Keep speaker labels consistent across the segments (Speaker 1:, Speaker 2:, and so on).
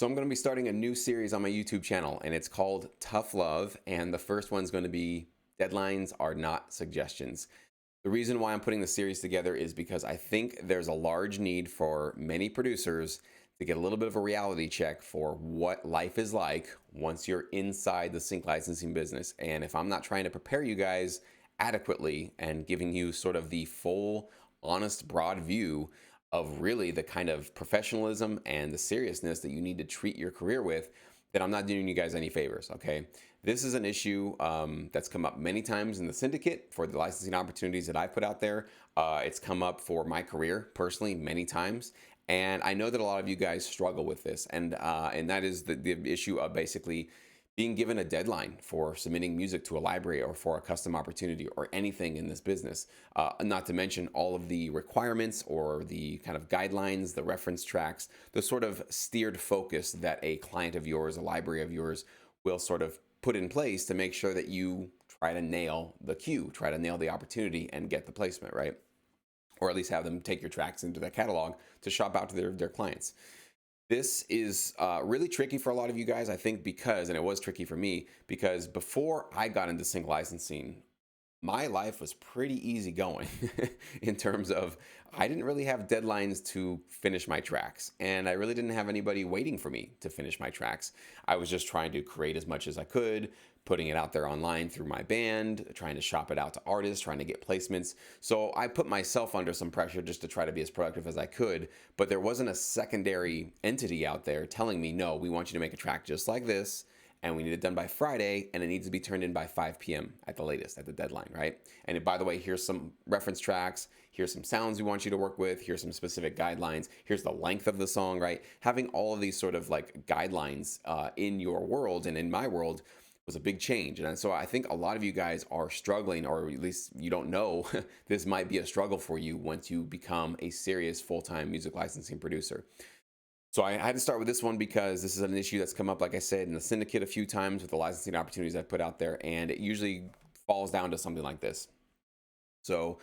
Speaker 1: So I'm going to be starting a new series on my YouTube channel, and it's called Tough Love. And the first one's going to be Deadlines Are Not Suggestions. The reason why I'm putting the series together is because I think there's a large need for many producers to get a little bit of a reality check for what life is like once you're inside the sync licensing business. And if I'm not trying to prepare you guys adequately and giving you sort of the full, honest, broad view of really the kind of professionalism and the seriousness that you need to treat your career with, then I'm not doing you guys any favors, okay? This is an issue that's come up many times in the syndicate for the licensing opportunities that I've put out there. It's come up for my career personally many times. And I know that a lot of you guys struggle with this. And that is the issue of basically being given a deadline for submitting music to a library or for a custom opportunity or anything in this business. Not to mention all of the requirements or the kind of guidelines, the reference tracks, the sort of steered focus that a client of yours, a library of yours will sort of put in place to make sure that you try to nail the queue, try to nail the opportunity and get the placement, right? Or at least have them take your tracks into their catalog to shop out to their clients. This is really tricky for a lot of you guys, I think, because, and it was tricky for me, because before I got into sync licensing, my life was pretty easy going in terms of I didn't really have deadlines to finish my tracks, and I really didn't have anybody waiting for me to finish my tracks. I was just trying to create as much as I could, putting it out there online through my band, trying to shop it out to artists, trying to get placements. So I put myself under some pressure just to try to be as productive as I could, but there wasn't a secondary entity out there telling me, no, we want you to make a track just like this, and we need it done by Friday, and it needs to be turned in by 5 p.m. at the latest, at the deadline, right? And by the way, here's some reference tracks, here's some sounds we want you to work with, here's some specific guidelines, here's the length of the song, right? Having all of these sort of like guidelines in your world and in my world was a big change. And so I think a lot of you guys are struggling, or at least you don't know, this might be a struggle for you once you become a serious full-time music licensing producer. So I had to start with this one because this is an issue that's come up, like I said, in the syndicate a few times with the licensing opportunities I've put out there, and it usually falls down to something like this. So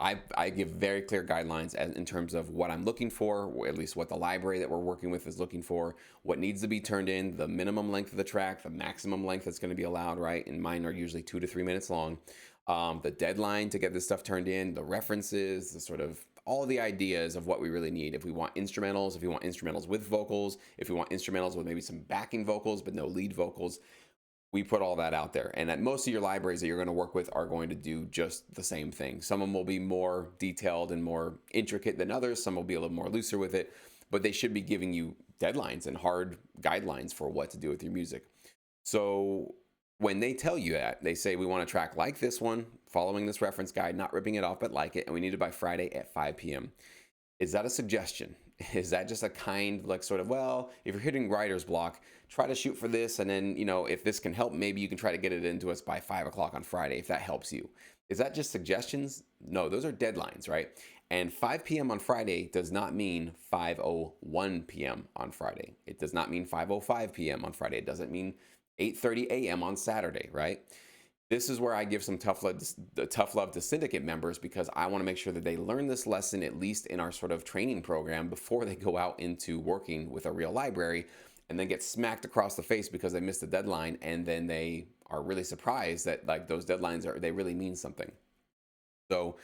Speaker 1: I give very clear guidelines in terms of what I'm looking for, or at least what the library that we're working with is looking for, what needs to be turned in, the minimum length of the track, the maximum length that's going to be allowed, right? And mine are usually 2 to 3 minutes long. The deadline to get this stuff turned in, the references, the sort of all the ideas of what we really need. If we want instrumentals, if we want instrumentals with vocals, if we want instrumentals with maybe some backing vocals but no lead vocals, we put all that out there. And at most of your libraries that you're going to work with are going to do just the same thing. Some of them will be more detailed and more intricate than others. Some will be a little more looser with it, but they should be giving you deadlines and hard guidelines for what to do with your music. So when they tell you that, they say, we want a track like this one, following this reference guide, not ripping it off, but like it, and we need it by Friday at 5 p.m. Is that a suggestion? Is that just a kind, like sort of, well, if you're hitting writer's block, try to shoot for this, and then, you know, if this can help, maybe you can try to get it into us by 5 o'clock on Friday, if that helps you. Is that just suggestions? No, those are deadlines, right? And 5 p.m. on Friday does not mean 5:01 p.m. on Friday. It does not mean 5:05 p.m. on Friday. It doesn't mean 8:30 a.m. on Saturday, right? This is where I give some tough love to syndicate members, because I want to make sure that they learn this lesson, at least in our sort of training program, before they go out into working with a real library and then get smacked across the face because they missed a deadline, and then they are really surprised that like those deadlines they really mean something. So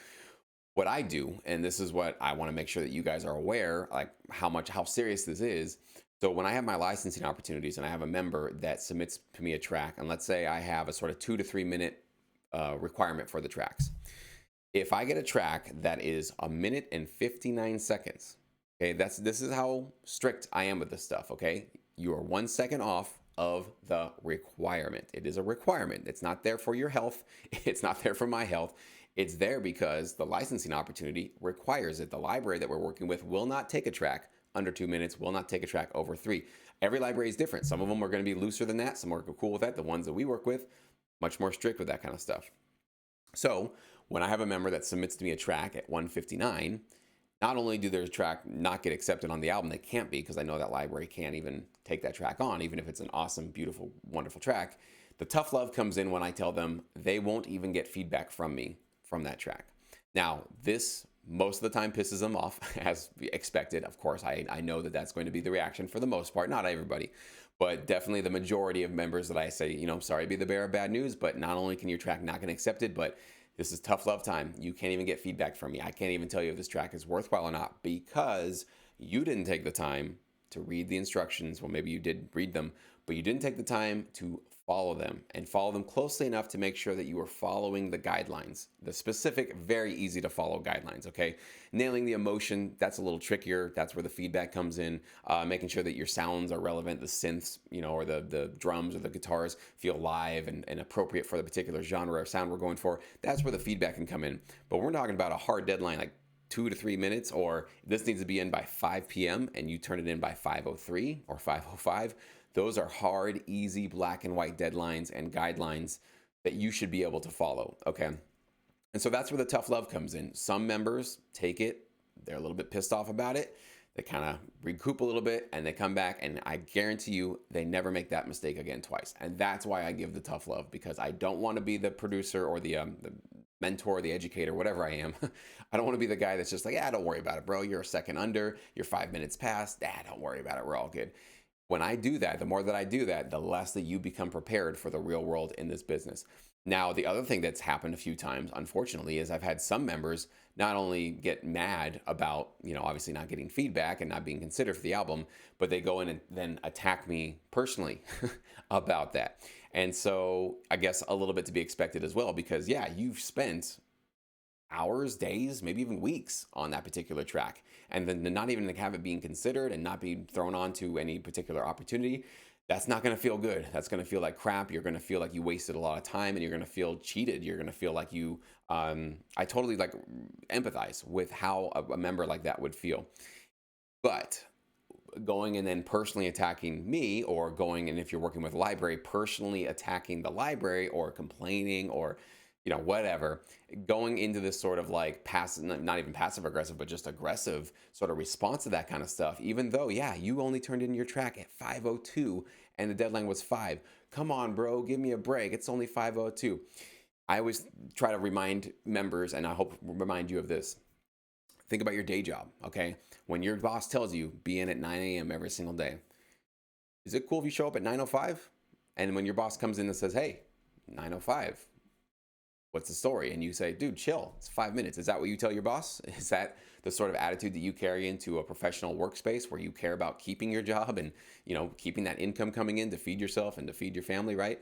Speaker 1: what I do, and this is what I want to make sure that you guys are aware, like how serious this is. So when I have my licensing opportunities and I have a member that submits to me a track, and let's say I have a sort of 2 to 3 minute requirement for the tracks. If I get a track that is 1 minute and 59 seconds, okay, this is how strict I am with this stuff, okay? You are 1 second off of the requirement. It is a requirement. It's not there for your health. It's not there for my health. It's there because the licensing opportunity requires it. The library that we're working with will not take a track under 2 minutes, will not take a track over 3. Every library is different. Some of them are going to be looser than that. Some are cool with that. The ones that we work with, much more strict with that kind of stuff. So when I have a member that submits to me a track at 1:59, not only do their track not get accepted on the album, they can't be, because I know that library can't even take that track on, even if it's an awesome, beautiful, wonderful track. The tough love comes in when I tell them they won't even get feedback from me from that track. Now, this most of the time pisses them off, as expected. Of course, I know that that's going to be the reaction for the most part, not everybody, but definitely the majority of members that I say, I'm sorry to be the bearer of bad news, but not only can your track not get accepted, but this is tough love time. You can't even get feedback from me. I can't even tell you if this track is worthwhile or not because you didn't take the time to read the instructions. Well, maybe you did read them, but you didn't take the time to follow them and follow them closely enough to make sure that you are following the guidelines, the specific, very easy to follow guidelines, okay? Nailing the emotion, that's a little trickier. That's where the feedback comes in, making sure that your sounds are relevant, the synths, or the drums or the guitars feel live and appropriate for the particular genre or sound we're going for. That's where the feedback can come in. But we're talking about a hard deadline, like 2 to 3 minutes, or this needs to be in by 5 p.m. and you turn it in by 5:03 or 5:05. Those are hard, easy, black and white deadlines and guidelines that you should be able to follow, okay? And so that's where the tough love comes in. Some members take it, they're a little bit pissed off about it, they kind of recoup a little bit, and they come back, and I guarantee you they never make that mistake again twice. And that's why I give the tough love, because I don't want to be the producer or the mentor, the educator, whatever I am. I don't want to be the guy that's just like, don't worry about it, bro. You're a second under, you're 5 minutes past, don't worry about it, we're all good. When I do that, the more that I do that, the less that you become prepared for the real world in this business. Now, the other thing that's happened a few times, unfortunately, is I've had some members not only get mad about, obviously not getting feedback and not being considered for the album, but they go in and then attack me personally about that. And so I guess a little bit to be expected as well, because you've spent hours, days, maybe even weeks on that particular track. And then to not even have it being considered and not being thrown onto any particular opportunity, that's not going to feel good. That's going to feel like crap. You're going to feel like you wasted a lot of time, and you're going to feel cheated. You're going to feel like I totally empathize with how a member like that would feel. But going and then personally attacking me, or going, and if you're working with a library, personally attacking the library or complaining or whatever, going into this sort of like passive, not even passive aggressive, but just aggressive sort of response to that kind of stuff, even though, you only turned in your track at 5:02 and the deadline was 5. Come on, bro, give me a break. It's only 5:02. I always try to remind members, and I hope remind you of this. Think about your day job, okay? When your boss tells you be in at 9 a.m. every single day, is it cool if you show up at 9:05? And when your boss comes in and says, hey, 9:05, what's the story? And you say, dude, chill, it's 5 minutes. Is that what you tell your boss? Is that the sort of attitude that you carry into a professional workspace where you care about keeping your job and, keeping that income coming in to feed yourself and to feed your family, right?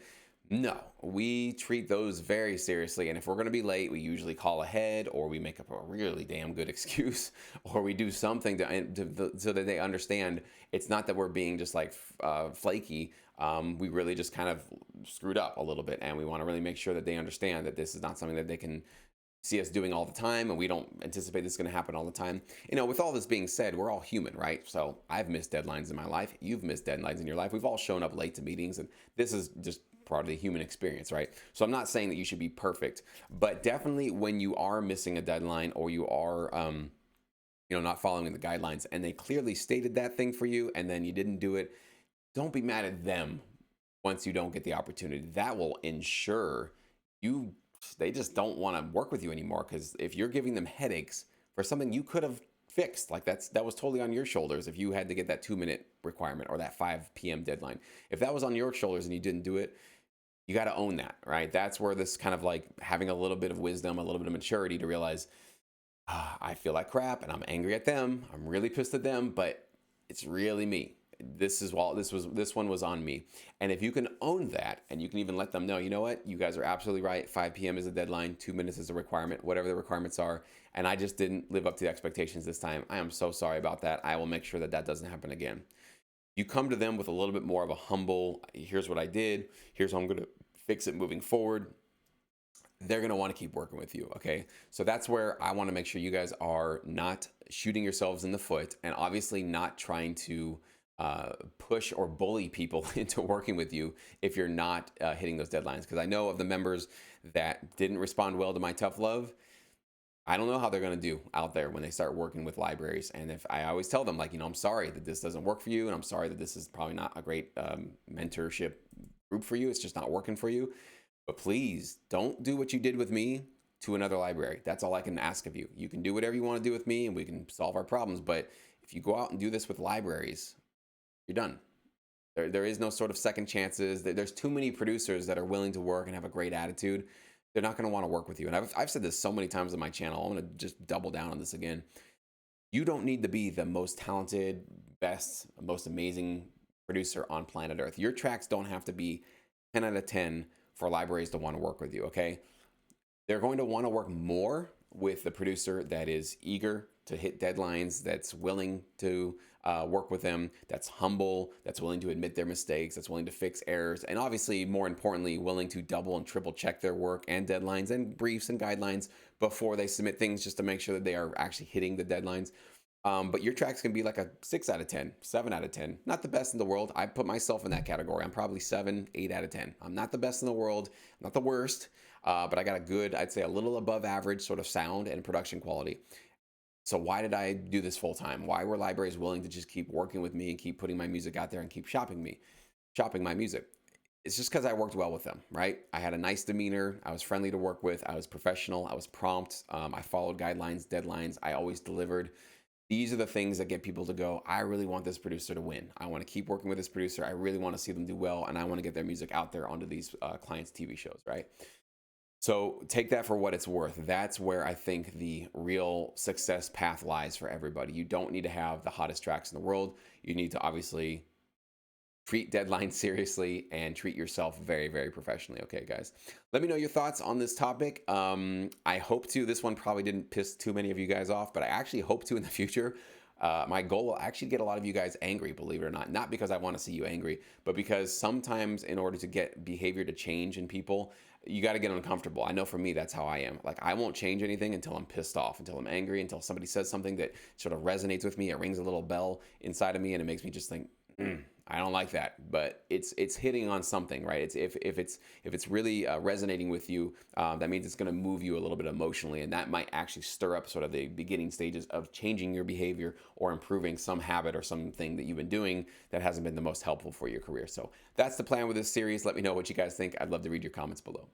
Speaker 1: No, we treat those very seriously. And if we're going to be late, we usually call ahead, or we make up a really damn good excuse, or we do something so that they understand it's not that we're being just flaky. We really just kind of screwed up a little bit, and we want to really make sure that they understand that this is not something that they can see us doing all the time, and we don't anticipate this is going to happen all the time. With all this being said, we're all human, right? So I've missed deadlines in my life. You've missed deadlines in your life. We've all shown up late to meetings, and this is just part of the human experience, right? So I'm not saying that you should be perfect, but definitely when you are missing a deadline, or you are not following the guidelines, and they clearly stated that thing for you and then you didn't do it, don't be mad at them once you don't get the opportunity. That will ensure they just don't want to work with you anymore, because if you're giving them headaches for something you could have fixed, that was totally on your shoulders. If you had to get that 2-minute requirement or that 5 p.m. deadline, if that was on your shoulders and you didn't do it, you got to own that, right? That's where this kind of having a little bit of wisdom, a little bit of maturity to realize, I feel like crap and I'm angry at them. I'm really pissed at them, but it's really me. This one was on me. And if you can own that, and you can even let them know, you know what, you guys are absolutely right. 5 p.m. is a deadline. 2 minutes is a requirement, whatever the requirements are. And I just didn't live up to the expectations this time. I am so sorry about that. I will make sure that doesn't happen again. You come to them with a little bit more of a humble, here's what I did, here's how I'm going to fix it moving forward. They're going to want to keep working with you, okay? So that's where I want to make sure you guys are not shooting yourselves in the foot, and obviously not trying to push or bully people into working with you if you're not hitting those deadlines. Because I know of the members that didn't respond well to my tough love. I don't know how they're going to do out there when they start working with libraries. And if I always tell them, I'm sorry that this doesn't work for you, and I'm sorry that this is probably not a great mentorship group for you. It's just not working for you. But please don't do what you did with me to another library. That's all I can ask of you. You can do whatever you want to do with me and we can solve our problems. But if you go out and do this with libraries, you're done. There is no sort of second chances. There's too many producers that are willing to work and have a great attitude. They're not going to want to work with you. And I've said this so many times on my channel. I'm going to just double down on this again. You don't need to be the most talented, best, most amazing producer on planet Earth. Your tracks don't have to be 10 out of 10 for libraries to want to work with you, okay? They're going to want to work more with the producer that is eager to hit deadlines, that's willing to work with them, that's humble, that's willing to admit their mistakes, that's willing to fix errors, and obviously, more importantly, willing to double and triple check their work and deadlines and briefs and guidelines before they submit things, just to make sure that they are actually hitting the deadlines. But your tracks can be like a 6 out of 10, 7 out of 10. Not the best in the world. I put myself in that category. I'm probably 7, 8 out of 10. I'm not the best in the world, not the worst, but I got a good, I'd say a little above average sort of sound and production quality. So why did I do this full time? Why were libraries willing to just keep working with me and keep putting my music out there and keep shopping my music? It's just because I worked well with them, right? I had a nice demeanor. I was friendly to work with. I was professional. I was prompt. I followed guidelines, deadlines. I always delivered. These are the things that get people to go, I really want this producer to win. I want to keep working with this producer. I really want to see them do well. And I want to get their music out there onto these clients' TV shows, right? So take that for what it's worth. That's where I think the real success path lies for everybody. You don't need to have the hottest tracks in the world. You need to obviously treat deadlines seriously and treat yourself very, very professionally. Okay, guys, let me know your thoughts on this topic. I hope to, this one probably didn't piss too many of you guys off, but I actually hope to in the future. My goal will actually get a lot of you guys angry, believe it or not because I want to see you angry, but because sometimes in order to get behavior to change in people, you got to get uncomfortable. I know for me, that's how I am. Like, I won't change anything until I'm pissed off, until I'm angry, until somebody says something that sort of resonates with me. It rings a little bell inside of me and it makes me just think, I don't like that, but it's hitting on something, right? It's if it's really resonating with you, that means it's going to move you a little bit emotionally, and that might actually stir up sort of the beginning stages of changing your behavior or improving some habit or something that you've been doing that hasn't been the most helpful for your career. So that's the plan with this series. Let me know what you guys think. I'd love to read your comments below.